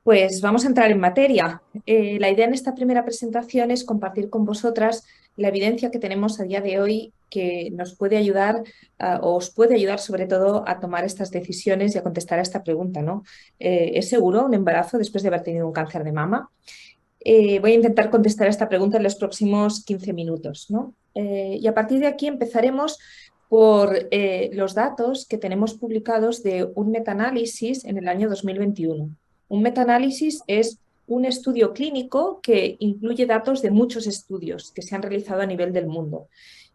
Pues vamos a entrar en materia. La idea en esta primera presentación es compartir con vosotras la evidencia que tenemos a día de hoy que nos puede ayudar o os puede ayudar sobre todo a tomar estas decisiones y a contestar a esta pregunta, ¿no? ¿Es seguro un embarazo después de haber tenido un cáncer de mama? Voy a intentar contestar a esta pregunta en los próximos 15 minutos, ¿no? Y a partir de aquí empezaremos por los datos que tenemos publicados de un metaanálisis en el año 2021. Un metaanálisis es un estudio clínico que incluye datos de muchos estudios que se han realizado a nivel del mundo.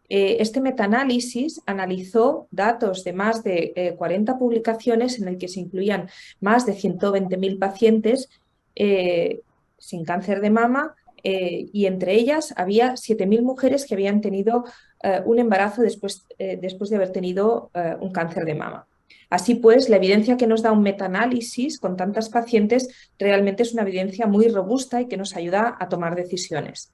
Este metaanálisis analizó datos de más de 40 publicaciones en el que se incluían más de 120.000 pacientes eh, sin cáncer de mama y entre ellas había 7.000 mujeres que habían tenido un embarazo después de haber tenido un cáncer de mama. Así pues, la evidencia que nos da un metaanálisis con tantas pacientes realmente es una evidencia muy robusta y que nos ayuda a tomar decisiones.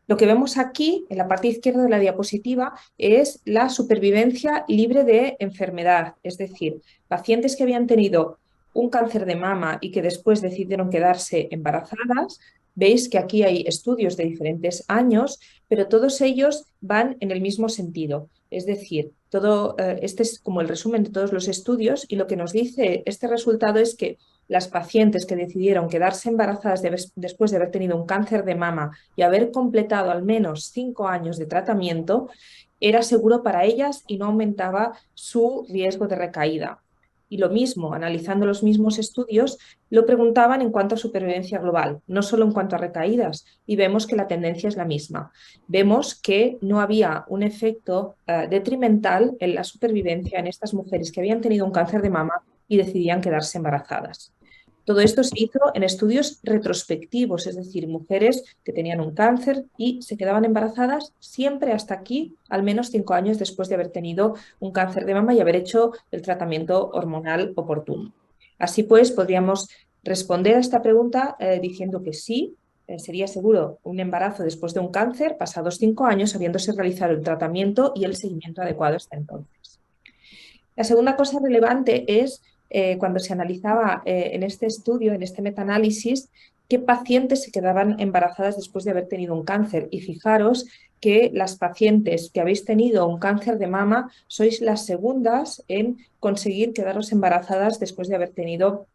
Lo que vemos aquí, en la parte izquierda de la diapositiva, es la supervivencia libre de enfermedad, es decir, pacientes que habían tenido un cáncer de mama y que después decidieron quedarse embarazadas. Veis que aquí hay estudios de diferentes años, pero todos ellos van en el mismo sentido. Es decir, este es como el resumen de todos los estudios y lo que nos dice este resultado es que las pacientes que decidieron quedarse embarazadas después de haber tenido un cáncer de mama y haber completado al menos 5 años de tratamiento, era seguro para ellas y no aumentaba su riesgo de recaída. Y lo mismo, analizando los mismos estudios, lo preguntaban en cuanto a supervivencia global, no solo en cuanto a recaídas, y vemos que la tendencia es la misma. Vemos que no había un efecto detrimental en la supervivencia en estas mujeres que habían tenido un cáncer de mama y decidían quedarse embarazadas. Todo esto se hizo en estudios retrospectivos, es decir, mujeres que tenían un cáncer y se quedaban embarazadas siempre hasta aquí, al menos 5 años después de haber tenido un cáncer de mama y haber hecho el tratamiento hormonal oportuno. Así pues, podríamos responder a esta pregunta diciendo que sí, sería seguro un embarazo después de un cáncer pasados 5 años habiéndose realizado el tratamiento y el seguimiento adecuado hasta entonces. La segunda cosa relevante es cuando se analizaba en este estudio, en este metaanálisis, qué pacientes se quedaban embarazadas después de haber tenido un cáncer. Y fijaros que las pacientes que habéis tenido un cáncer de mama sois las segundas en conseguir quedaros embarazadas después de haber tenido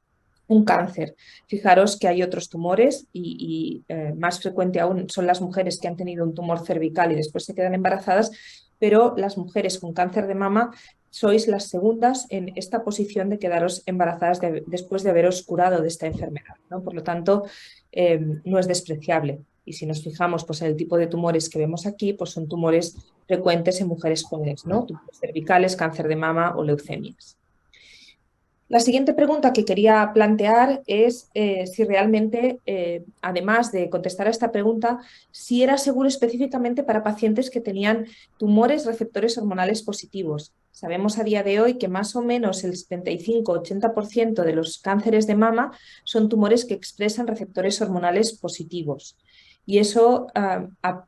un cáncer. Fijaros que hay otros tumores y más frecuente aún son las mujeres que han tenido un tumor cervical y después se quedan embarazadas, pero las mujeres con cáncer de mama sois las segundas en esta posición de quedaros embarazadas después de haberos curado de esta enfermedad, ¿no? Por lo tanto, no es despreciable. Y si nos fijamos pues, en el tipo de tumores que vemos aquí, pues son tumores frecuentes en mujeres jóvenes, ¿no? Tumores cervicales, cáncer de mama o leucemias. La siguiente pregunta que quería plantear es si realmente, además de contestar a esta pregunta, si era seguro específicamente para pacientes que tenían tumores receptores hormonales positivos. Sabemos a día de hoy que más o menos el 75-80% de los cánceres de mama son tumores que expresan receptores hormonales positivos. Y eso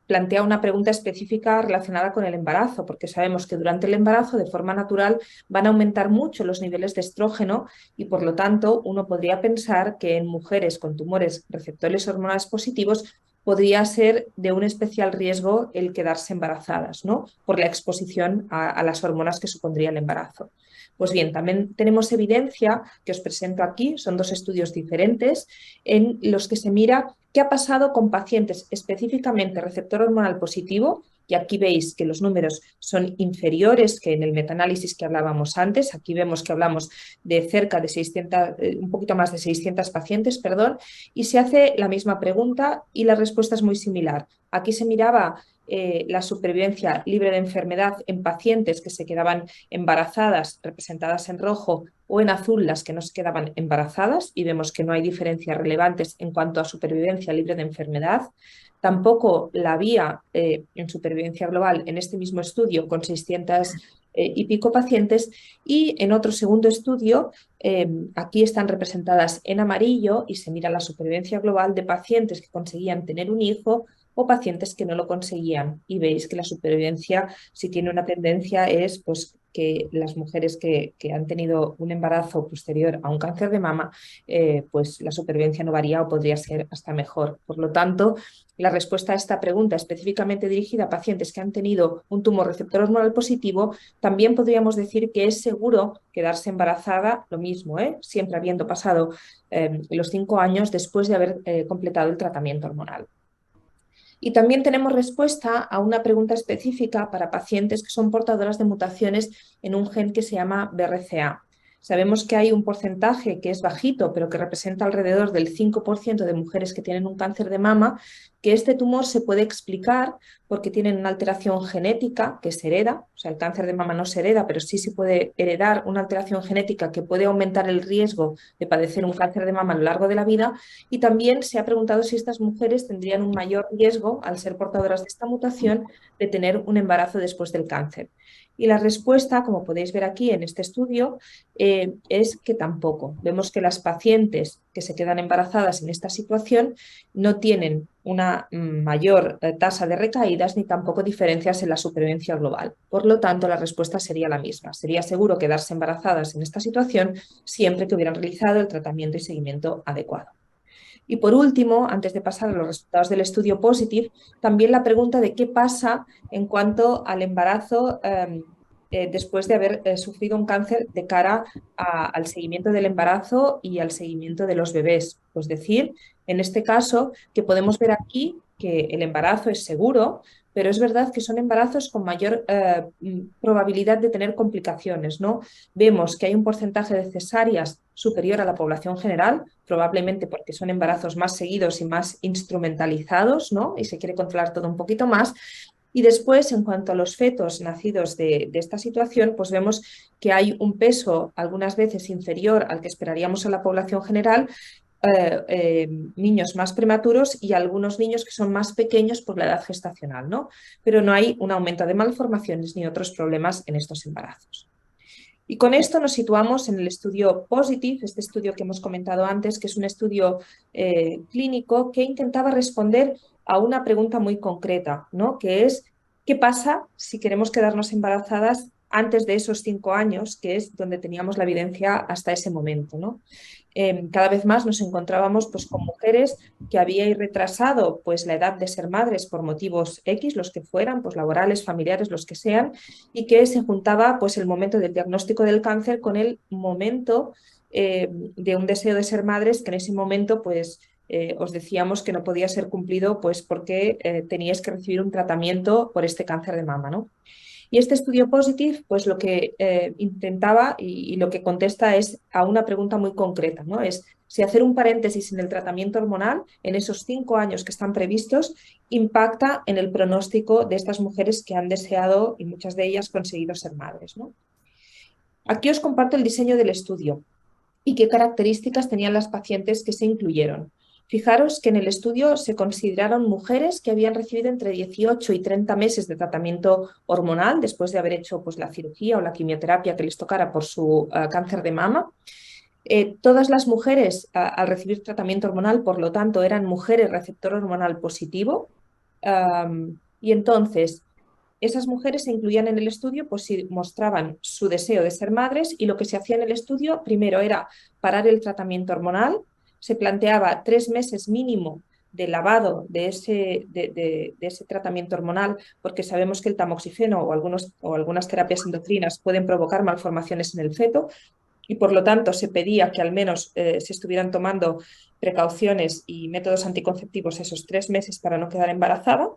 plantea una pregunta específica relacionada con el embarazo, porque sabemos que durante el embarazo, de forma natural, van a aumentar mucho los niveles de estrógeno y, por lo tanto, uno podría pensar que en mujeres con tumores receptores hormonales positivos podría ser de un especial riesgo el quedarse embarazadas, ¿no? Por la exposición a las hormonas que supondría el embarazo. Pues bien, también tenemos evidencia que os presento aquí, son dos estudios diferentes en los que se mira qué ha pasado con pacientes específicamente receptor hormonal positivo, y aquí veis que los números son inferiores que en el metaanálisis que hablábamos antes. Aquí vemos que hablamos de cerca de 600, un poquito más de 600 pacientes, perdón, y se hace la misma pregunta y la respuesta es muy similar. Aquí se miraba la supervivencia libre de enfermedad en pacientes que se quedaban embarazadas, representadas en rojo, o en azul las que no se quedaban embarazadas, y vemos que no hay diferencias relevantes en cuanto a supervivencia libre de enfermedad. Tampoco la había en supervivencia global en este mismo estudio con 600 y pico pacientes, y en otro segundo estudio aquí están representadas en amarillo y se mira la supervivencia global de pacientes que conseguían tener un hijo o pacientes que no lo conseguían, y veis que la supervivencia, si tiene una tendencia, es pues que las mujeres que han tenido un embarazo posterior a un cáncer de mama, pues la supervivencia no varía o podría ser hasta mejor. Por lo tanto, la respuesta a esta pregunta específicamente dirigida a pacientes que han tenido un tumor receptor hormonal positivo, también podríamos decir que es seguro quedarse embarazada, lo mismo, siempre habiendo pasado los 5 años después de haber completado el tratamiento hormonal. Y también tenemos respuesta a una pregunta específica para pacientes que son portadoras de mutaciones en un gen que se llama BRCA. Sabemos que hay un porcentaje que es bajito, pero que representa alrededor del 5% de mujeres que tienen un cáncer de mama, que este tumor se puede explicar porque tienen una alteración genética que se hereda. O sea, el cáncer de mama no se hereda, pero sí se puede heredar una alteración genética que puede aumentar el riesgo de padecer un cáncer de mama a lo largo de la vida. Y también se ha preguntado si estas mujeres tendrían un mayor riesgo, al ser portadoras de esta mutación, de tener un embarazo después del cáncer. Y la respuesta, como podéis ver aquí en este estudio, es que tampoco. Vemos que las pacientes que se quedan embarazadas en esta situación no tienen una mayor tasa de recaídas ni tampoco diferencias en la supervivencia global. Por lo tanto, la respuesta sería la misma. Sería seguro quedarse embarazadas en esta situación siempre que hubieran realizado el tratamiento y seguimiento adecuado. Y por último, antes de pasar a los resultados del estudio POSITIVE, también la pregunta de qué pasa en cuanto al embarazo después de haber sufrido un cáncer de cara al seguimiento del embarazo y al seguimiento de los bebés. Es decir, en este caso, que podemos ver aquí que el embarazo es seguro, pero es verdad que son embarazos con mayor probabilidad de tener complicaciones, ¿no? Vemos que hay un porcentaje de cesáreas superior a la población general, probablemente porque son embarazos más seguidos y más instrumentalizados, ¿no? Y se quiere controlar todo un poquito más. Y después, en cuanto a los fetos nacidos de esta situación, pues vemos que hay un peso algunas veces inferior al que esperaríamos a la población general, niños más prematuros y algunos niños que son más pequeños por la edad gestacional, ¿no? Pero no hay un aumento de malformaciones ni otros problemas en estos embarazos. Y con esto nos situamos en el estudio POSITIVE, este estudio que hemos comentado antes, que es un estudio clínico que intentaba responder a una pregunta muy concreta, ¿no? Que es, ¿qué pasa si queremos quedarnos embarazadas antes de esos 5 años, que es donde teníamos la evidencia hasta ese momento, ¿no? Cada vez más nos encontrábamos pues, con mujeres que habían retrasado pues, la edad de ser madres por motivos X, los que fueran, pues, laborales, familiares, los que sean, y que se juntaba pues, el momento del diagnóstico del cáncer con el momento de un deseo de ser madres, que en ese momento pues, os decíamos que no podía ser cumplido pues, porque teníais que recibir un tratamiento por este cáncer de mama, ¿no? Y este estudio POSITIVE, pues lo que intentaba y lo que contesta es a una pregunta muy concreta, ¿no? Es si hacer un paréntesis en el tratamiento hormonal en esos 5 años que están previstos impacta en el pronóstico de estas mujeres que han deseado y muchas de ellas conseguido ser madres, ¿no? Aquí os comparto el diseño del estudio y qué características tenían las pacientes que se incluyeron. Fijaros que en el estudio se consideraron mujeres que habían recibido entre 18 y 30 meses de tratamiento hormonal después de haber hecho pues, la cirugía o la quimioterapia que les tocara por su cáncer de mama. Todas las mujeres al recibir tratamiento hormonal, por lo tanto, eran mujeres receptor hormonal positivo. Y entonces, esas mujeres se incluían en el estudio pues si mostraban su deseo de ser madres, y lo que se hacía en el estudio primero era parar el tratamiento hormonal, se planteaba 3 meses mínimo de lavado de ese tratamiento hormonal, porque sabemos que el tamoxifeno o algunas terapias endocrinas pueden provocar malformaciones en el feto, y por lo tanto se pedía que al menos se estuvieran tomando precauciones y métodos anticonceptivos esos 3 meses para no quedar embarazada.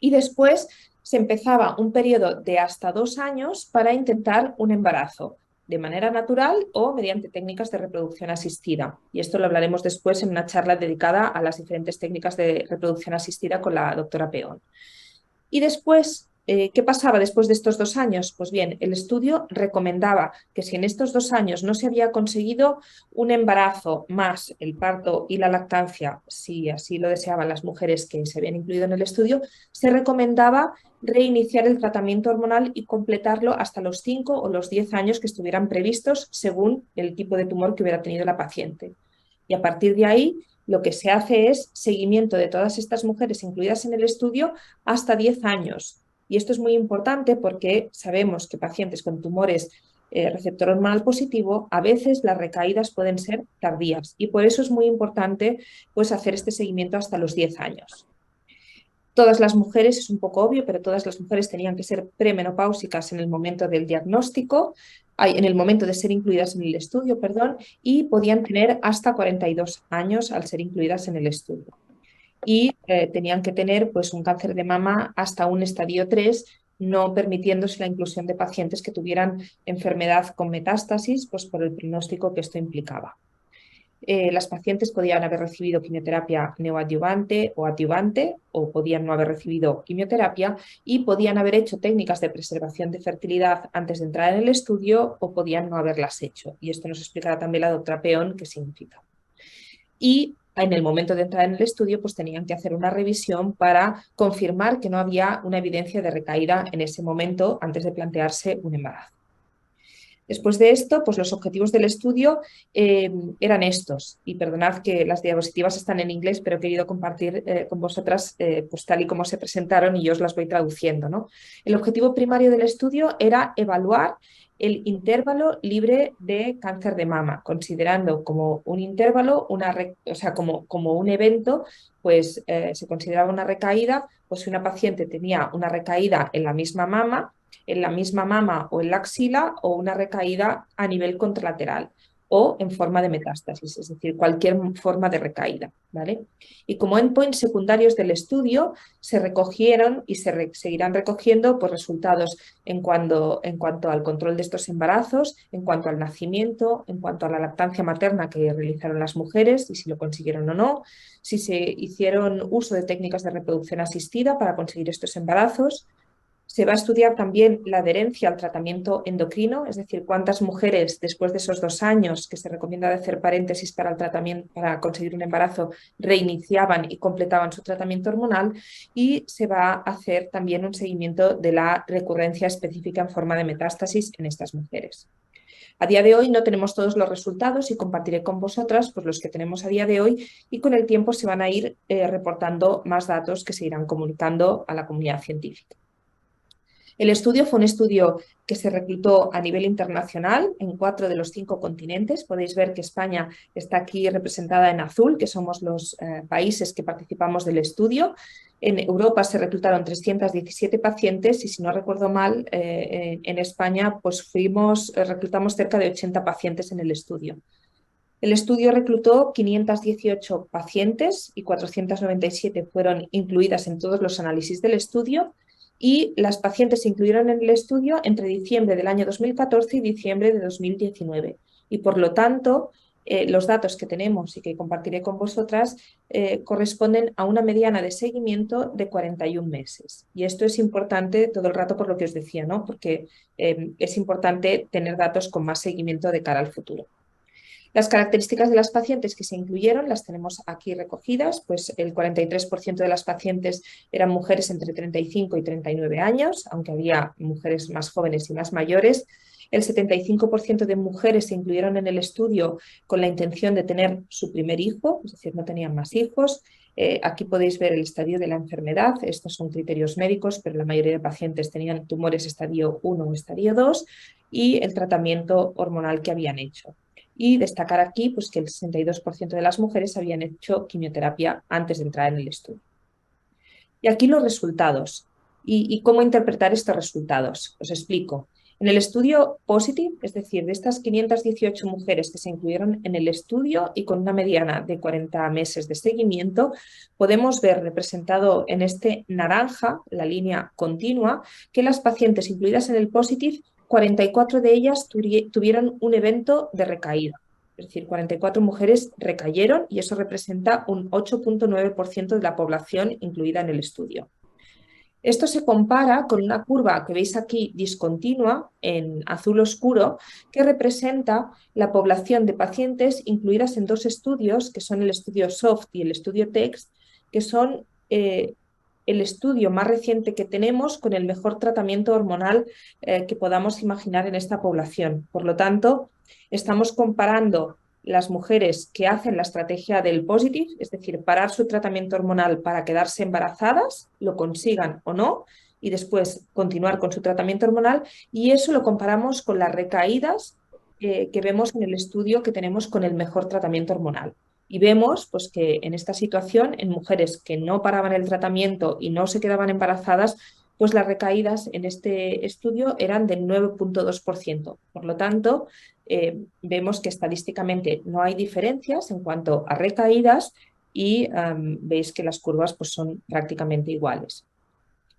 Y después se empezaba un periodo de hasta 2 años para intentar un embarazo de manera natural o mediante técnicas de reproducción asistida. Y esto lo hablaremos después en una charla dedicada a las diferentes técnicas de reproducción asistida con la doctora Peón. Y después, ¿qué pasaba después de estos 2 años? Pues bien, el estudio recomendaba que si en estos 2 años no se había conseguido un embarazo más el parto y la lactancia, si así lo deseaban las mujeres que se habían incluido en el estudio, se recomendaba reiniciar el tratamiento hormonal y completarlo hasta los 5 o los 10 años que estuvieran previstos según el tipo de tumor que hubiera tenido la paciente. Y a partir de ahí, lo que se hace es seguimiento de todas estas mujeres incluidas en el estudio hasta 10 años. Y esto es muy importante porque sabemos que pacientes con tumores receptor hormonal positivo, a veces las recaídas pueden ser tardías y por eso es muy importante pues, hacer este seguimiento hasta los 10 años. Todas las mujeres, es un poco obvio, pero todas las mujeres tenían que ser premenopáusicas en el momento del diagnóstico, en el momento de ser incluidas en el estudio, perdón, y podían tener hasta 42 años al ser incluidas en el estudio. Y tenían que tener pues, un cáncer de mama hasta un estadio 3, no permitiéndose la inclusión de pacientes que tuvieran enfermedad con metástasis, pues por el pronóstico que esto implicaba. Las pacientes podían haber recibido quimioterapia neoadyuvante o adyuvante o podían no haber recibido quimioterapia y podían haber hecho técnicas de preservación de fertilidad antes de entrar en el estudio o podían no haberlas hecho. Y esto nos explicará también la doctora Peón qué significa. Y en el momento de entrar en el estudio, pues tenían que hacer una revisión para confirmar que no había una evidencia de recaída en ese momento antes de plantearse un embarazo. Después de esto, pues los objetivos del estudio eran estos. Y perdonad que las diapositivas están en inglés, pero he querido compartir con vosotras pues tal y como se presentaron y yo os las voy traduciendo, ¿no? El objetivo primario del estudio era evaluar el intervalo libre de cáncer de mama, considerando como un intervalo, o sea, como un evento, pues se consideraba una recaída, pues si una paciente tenía una recaída en la misma mama o en la axila o una recaída a nivel contralateral o en forma de metástasis, es decir, cualquier forma de recaída, ¿vale? Y como endpoints secundarios del estudio se recogieron y se seguirán recogiendo pues, resultados en cuanto al control de estos embarazos, en cuanto al nacimiento, en cuanto a la lactancia materna que realizaron las mujeres y si lo consiguieron o no, si se hicieron uso de técnicas de reproducción asistida para conseguir estos embarazos. Se va a estudiar también la adherencia al tratamiento endocrino, es decir, cuántas mujeres después de esos 2 años que se recomienda hacer paréntesis para el tratamiento, para conseguir un embarazo, reiniciaban y completaban su tratamiento hormonal y se va a hacer también un seguimiento de la recurrencia específica en forma de metástasis en estas mujeres. A día de hoy no tenemos todos los resultados y compartiré con vosotras pues, los que tenemos a día de hoy y con el tiempo se van a ir reportando más datos que se irán comunicando a la comunidad científica. El estudio fue un estudio que se reclutó a nivel internacional en 4 de los 5 continentes. Podéis ver que España está aquí representada en azul, que somos los países que participamos del estudio. En Europa se reclutaron 317 pacientes y, si no recuerdo mal, en España pues reclutamos cerca de 80 pacientes en el estudio. El estudio reclutó 518 pacientes y 497 fueron incluidas en todos los análisis del estudio y las pacientes se incluyeron en el estudio entre diciembre del año 2014 y diciembre de 2019. Y por lo tanto, los datos que tenemos y que compartiré con vosotras corresponden a una mediana de seguimiento de 41 meses. Y esto es importante todo el rato por lo que os decía, ¿no? Porque es importante tener datos con más seguimiento de cara al futuro. Las características de las pacientes que se incluyeron las tenemos aquí recogidas, pues el 43% de las pacientes eran mujeres entre 35 y 39 años, aunque había mujeres más jóvenes y más mayores. El 75% de mujeres se incluyeron en el estudio con la intención de tener su primer hijo, es decir, no tenían más hijos. Aquí podéis ver el estadio de la enfermedad, estos son criterios médicos, pero la mayoría de pacientes tenían tumores estadio 1 o estadio 2 y el tratamiento hormonal que habían hecho. Y destacar aquí pues, que el 62% de las mujeres habían hecho quimioterapia antes de entrar en el estudio. Y aquí los resultados. ¿Y cómo interpretar estos resultados? Os explico. En el estudio POSITIVE, es decir, de estas 518 mujeres que se incluyeron en el estudio y con una mediana de 40 meses de seguimiento, podemos ver representado en este naranja, la línea continua, que las pacientes incluidas en el POSITIVE, 44 de ellas tuvieron un evento de recaída. Es decir, 44 mujeres recayeron y eso representa un 8,9% de la población incluida en el estudio. Esto se compara con una curva que veis aquí discontinua en azul oscuro que representa la población de pacientes incluidas en 2 estudios que son el estudio SOFT y el estudio TEXT, que son el estudio más reciente que tenemos con el mejor tratamiento hormonal que podamos imaginar en esta población. Por lo tanto, estamos comparando las mujeres que hacen la estrategia del POSITIVE, es decir, parar su tratamiento hormonal para quedarse embarazadas, lo consigan o no, y después continuar con su tratamiento hormonal, y eso lo comparamos con las recaídas que vemos en el estudio que tenemos con el mejor tratamiento hormonal. Y vemos pues, que en esta situación, en mujeres que no paraban el tratamiento y no se quedaban embarazadas, pues las recaídas en este estudio eran del 9,2%. Por lo tanto, vemos que estadísticamente no hay diferencias en cuanto a recaídas y veis que las curvas pues, son prácticamente iguales.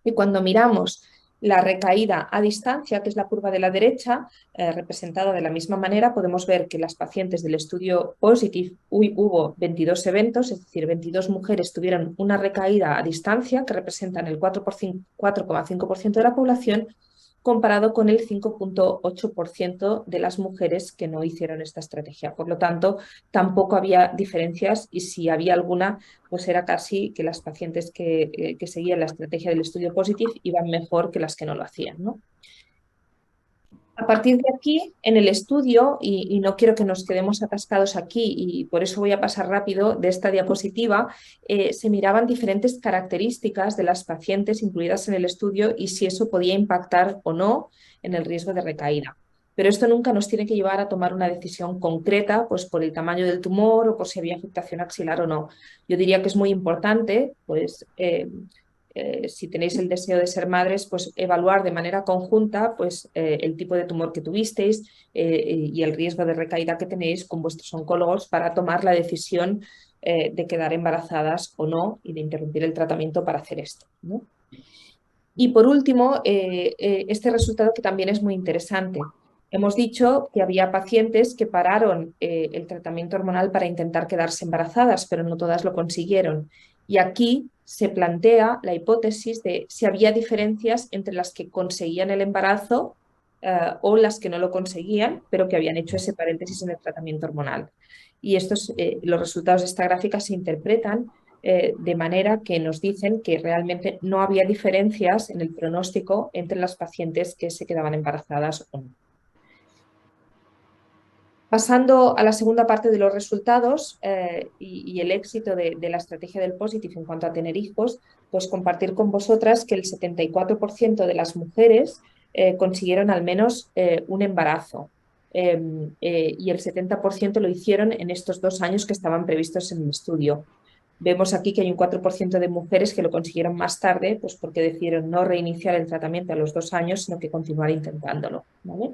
Y cuando miramos la recaída a distancia, que es la curva de la derecha, representada de la misma manera, podemos ver que las pacientes del estudio Positive hubo 22 eventos, es decir, 22 mujeres tuvieron una recaída a distancia, que representan el 4,5% de la población, comparado con el 5,8% de las mujeres que no hicieron esta estrategia. Por lo tanto, tampoco había diferencias y si había alguna, pues era casi que las pacientes que seguían la estrategia del estudio Positive iban mejor que las que no lo hacían, ¿no? A partir de aquí, en el estudio, y no quiero que nos quedemos atascados aquí, y por eso voy a pasar rápido de esta diapositiva, se miraban diferentes características de las pacientes incluidas en el estudio y si eso podía impactar o no en el riesgo de recaída. Pero esto nunca nos tiene que llevar a tomar una decisión concreta, pues por el tamaño del tumor o por si había afectación axilar o no. Yo diría que es muy importante, pues, si tenéis el deseo de ser madres, pues evaluar de manera conjunta pues, el tipo de tumor que tuvisteis y el riesgo de recaída que tenéis con vuestros oncólogos para tomar la decisión de quedar embarazadas o no y de interrumpir el tratamiento para hacer esto, ¿no? Y por último, este resultado que también es muy interesante. Hemos dicho que había pacientes que pararon el tratamiento hormonal para intentar quedarse embarazadas, pero no todas lo consiguieron. Y aquí se plantea la hipótesis de si había diferencias entre las que conseguían el embarazo o las que no lo conseguían, pero que habían hecho ese paréntesis en el tratamiento hormonal. Y los resultados de esta gráfica se interpretan de manera que nos dicen que realmente no había diferencias en el pronóstico entre las pacientes que se quedaban embarazadas o no. Pasando a la segunda parte de los resultados y el éxito de la estrategia del Positive en cuanto a tener hijos, pues compartir con vosotras que el 74% de las mujeres consiguieron al menos un embarazo y el 70% lo hicieron en estos 2 años que estaban previstos en el estudio. Vemos aquí que hay un 4% de mujeres que lo consiguieron más tarde, pues porque decidieron no reiniciar el tratamiento a los 2 años, sino que continuar intentándolo, ¿vale?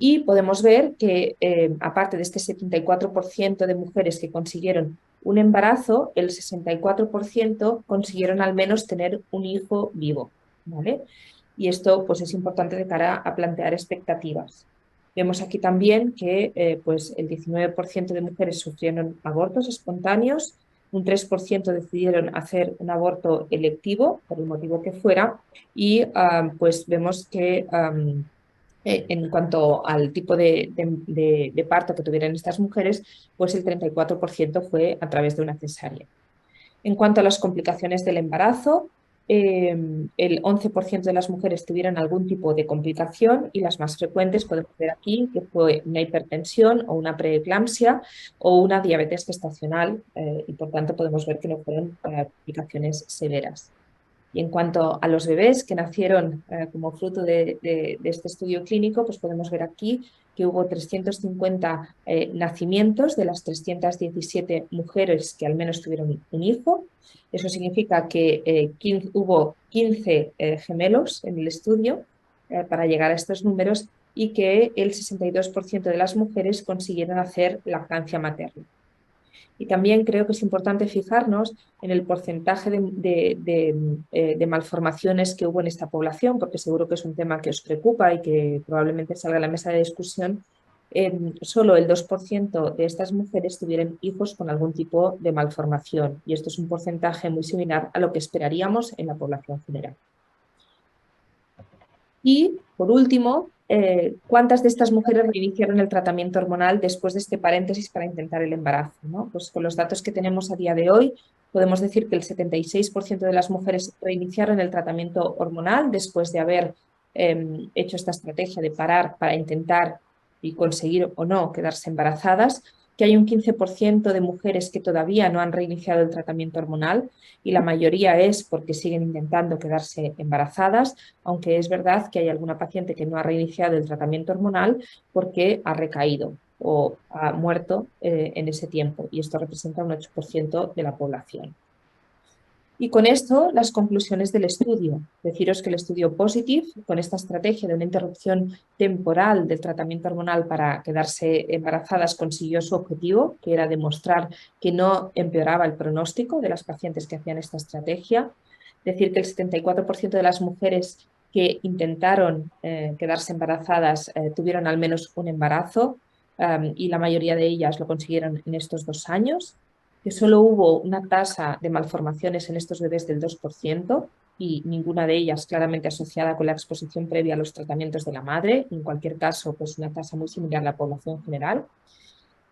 Y podemos ver que, aparte de este 74% de mujeres que consiguieron un embarazo, el 64% consiguieron al menos tener un hijo vivo, ¿vale? Y esto pues, es importante de cara a plantear expectativas. Vemos aquí también que pues, el 19% de mujeres sufrieron abortos espontáneos, un 3% decidieron hacer un aborto electivo, por el motivo que fuera, y pues vemos que en cuanto al tipo de parto que tuvieran estas mujeres, pues el 34% fue a través de una cesárea. En cuanto a las complicaciones del embarazo, el 11% de las mujeres tuvieron algún tipo de complicación y las más frecuentes podemos ver aquí que fue una hipertensión o una preeclampsia o una diabetes gestacional y por tanto podemos ver que no fueron complicaciones severas. Y en cuanto a los bebés que nacieron como fruto de este estudio clínico, pues podemos ver aquí que hubo 350 nacimientos de las 317 mujeres que al menos tuvieron un hijo. Eso significa que hubo 15 gemelos en el estudio para llegar a estos números y que el 62% de las mujeres consiguieron hacer lactancia materna. Y también creo que es importante fijarnos en el porcentaje de malformaciones que hubo en esta población, porque seguro que es un tema que os preocupa y que probablemente salga a la mesa de discusión. Solo el 2% de estas mujeres tuvieron hijos con algún tipo de malformación y esto es un porcentaje muy similar a lo que esperaríamos en la población general. Y, por último, ¿cuántas de estas mujeres reiniciaron el tratamiento hormonal después de este paréntesis para intentar el embarazo, ¿no? Pues con los datos que tenemos a día de hoy, podemos decir que el 76% de las mujeres reiniciaron el tratamiento hormonal después de haber hecho esta estrategia de parar para intentar y conseguir o no quedarse embarazadas. que hay un 15% de mujeres que todavía no han reiniciado el tratamiento hormonal y la mayoría es porque siguen intentando quedarse embarazadas, aunque es verdad que hay alguna paciente que no ha reiniciado el tratamiento hormonal porque ha recaído o ha muerto en ese tiempo, y esto representa un 8% de la población. Y con esto, las conclusiones del estudio. Deciros que el estudio POSITIVE, con esta estrategia de una interrupción temporal del tratamiento hormonal para quedarse embarazadas, consiguió su objetivo, que era demostrar que no empeoraba el pronóstico de las pacientes que hacían esta estrategia. Decir que el 74% de las mujeres que intentaron quedarse embarazadas tuvieron al menos un embarazo, y la mayoría de ellas lo consiguieron en estos 2 años, que solo hubo una tasa de malformaciones en estos bebés del 2% y ninguna de ellas claramente asociada con la exposición previa a los tratamientos de la madre, en cualquier caso, pues una tasa muy similar a la población general.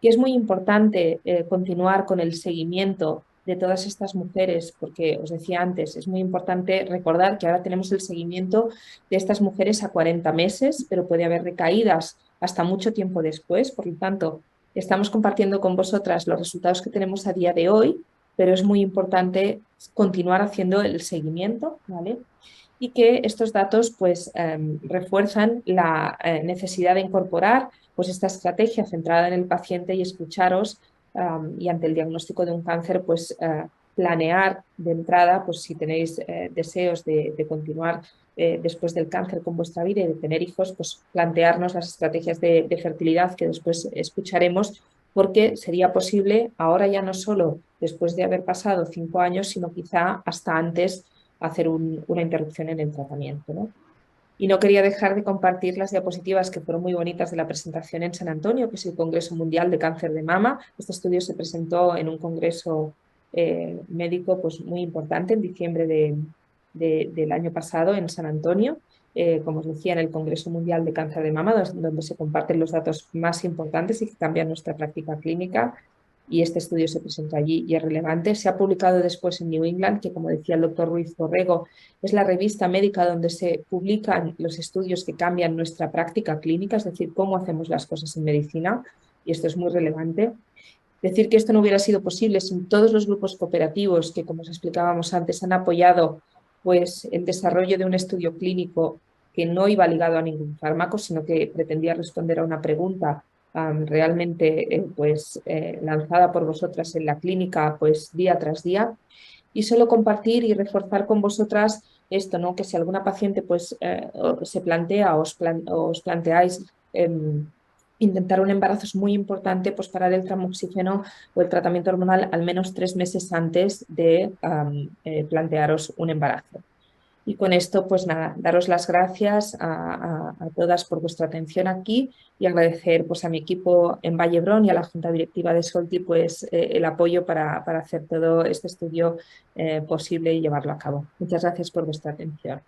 Y es muy importante continuar con el seguimiento de todas estas mujeres, porque os decía antes, es muy importante recordar que ahora tenemos el seguimiento de estas mujeres a 40 meses, pero puede haber recaídas hasta mucho tiempo después. Por lo tanto, estamos compartiendo con vosotras los resultados que tenemos a día de hoy, pero es muy importante continuar haciendo el seguimiento, ¿vale? Y que estos datos pues, refuerzan la necesidad de incorporar pues, esta estrategia centrada en el paciente y escucharos, y ante el diagnóstico de un cáncer, pues planear de entrada, pues si tenéis deseos de continuar después del cáncer con vuestra vida y de tener hijos, pues plantearnos las estrategias de fertilidad que después escucharemos, porque sería posible ahora ya no solo después de haber pasado 5 años, sino quizá hasta antes hacer una interrupción en el tratamiento, ¿no? Y no quería dejar de compartir las diapositivas que fueron muy bonitas de la presentación en San Antonio, que es el Congreso Mundial de Cáncer de Mama. Este estudio se presentó en un congreso médico pues, muy importante en diciembre del año pasado en San Antonio, como os decía, en el Congreso Mundial de Cáncer de Mama, donde se comparten los datos más importantes y que cambian nuestra práctica clínica. Y este estudio se presentó allí y es relevante. Se ha publicado después en New England, que como decía el doctor Ruiz Borrego, es la revista médica donde se publican los estudios que cambian nuestra práctica clínica, es decir, cómo hacemos las cosas en medicina, y esto es muy relevante. Decir que esto no hubiera sido posible sin todos los grupos cooperativos que, como os explicábamos antes, han apoyado pues, el desarrollo de un estudio clínico que no iba ligado a ningún fármaco, sino que pretendía responder a una pregunta realmente lanzada por vosotras en la clínica pues, día tras día. Y solo compartir y reforzar con vosotras esto, ¿no? Que si alguna paciente pues, se plantea o os planteáis intentar un embarazo, es muy importante pues, parar el tamoxifeno o el tratamiento hormonal al menos 3 meses antes de plantearos un embarazo. Y con esto, pues nada, daros las gracias a todas por vuestra atención aquí y agradecer pues, a mi equipo en Vallebrón y a la Junta Directiva de Solti pues, el apoyo para hacer todo este estudio posible y llevarlo a cabo. Muchas gracias por vuestra atención.